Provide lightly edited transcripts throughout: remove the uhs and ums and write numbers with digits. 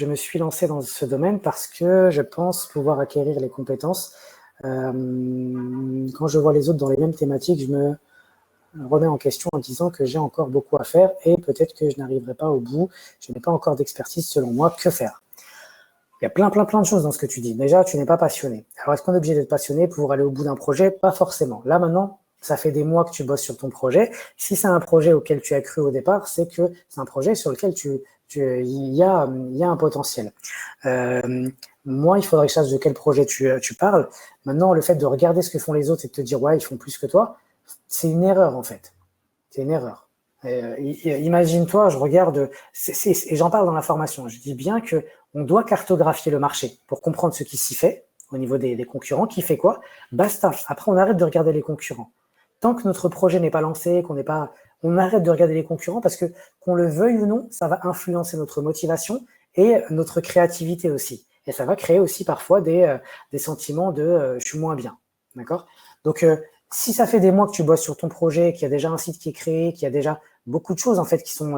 je me suis lancé dans ce domaine parce que je pense pouvoir acquérir les compétences. Quand je vois les autres dans les mêmes thématiques, je me remets en question en disant que j'ai encore beaucoup à faire et peut-être que je n'arriverai pas au bout. Je n'ai pas encore d'expertise selon moi. Que faire? Il y a plein de choses dans ce que tu dis. Déjà, tu n'es pas passionné. Alors, est-ce qu'on est obligé d'être passionné pour aller au bout d'un projet? Pas forcément. Là, maintenant, ça fait des mois que tu bosses sur ton projet. Si c'est un projet auquel tu as cru au départ, c'est que c'est un projet sur lequel il y a un potentiel. Moi, il faudrait que je sache de quel projet tu parles. Maintenant, le fait de regarder ce que font les autres et de te dire, ouais, ils font plus que toi, c'est une erreur, en fait. C'est une erreur. Imagine-toi, je regarde, et j'en parle dans la formation, je dis bien que on doit cartographier le marché pour comprendre ce qui s'y fait au niveau des concurrents, qui fait quoi, basta. Après, on arrête de regarder les concurrents. Tant que notre projet n'est pas lancé, on arrête de regarder les concurrents parce que, qu'on le veuille ou non, ça va influencer notre motivation et notre créativité aussi. Et ça va créer aussi parfois des sentiments de je suis moins bien. D'accord? Donc, si ça fait des mois que tu bosses sur ton projet, qu'il y a déjà un site qui est créé, qu'il y a déjà beaucoup de choses en fait qui sont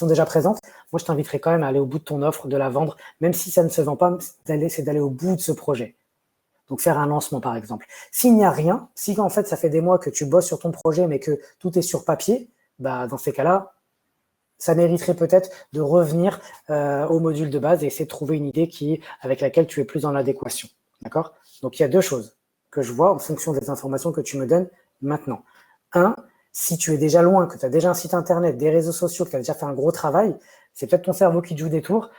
déjà présentes, moi je t'inviterai quand même à aller au bout de ton offre, de la vendre, même si ça ne se vend pas, c'est d'aller au bout de ce projet. Donc faire un lancement par exemple. S'il n'y a rien, si en fait ça fait des mois que tu bosses sur ton projet mais que tout est sur papier, bah dans ces cas-là, ça mériterait peut-être de revenir au module de base et essayer de trouver une idée avec laquelle tu es plus en adéquation. D'accord? Donc il y a deux choses que je vois en fonction des informations que tu me donnes maintenant. Un, si tu es déjà loin, que tu as déjà un site internet, des réseaux sociaux, que tu as déjà fait un gros travail, c'est peut-être ton cerveau qui te joue des tours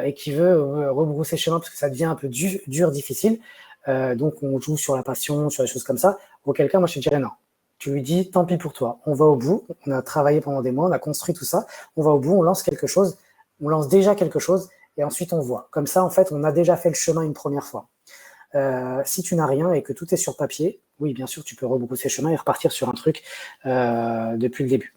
et qui veut rebrousser chemin parce que ça devient un peu dur, difficile. Donc on joue sur la passion, sur des choses comme ça. Auquel cas, moi je te dirais non. Tu lui dis, tant pis pour toi, on va au bout, on a travaillé pendant des mois, on a construit tout ça, on va au bout, on lance quelque chose, on lance déjà quelque chose, et ensuite on voit. Comme ça, en fait, on a déjà fait le chemin une première fois. Si tu n'as rien et que tout est sur papier, oui, bien sûr, tu peux rebrousser chemin et repartir sur un truc depuis le début.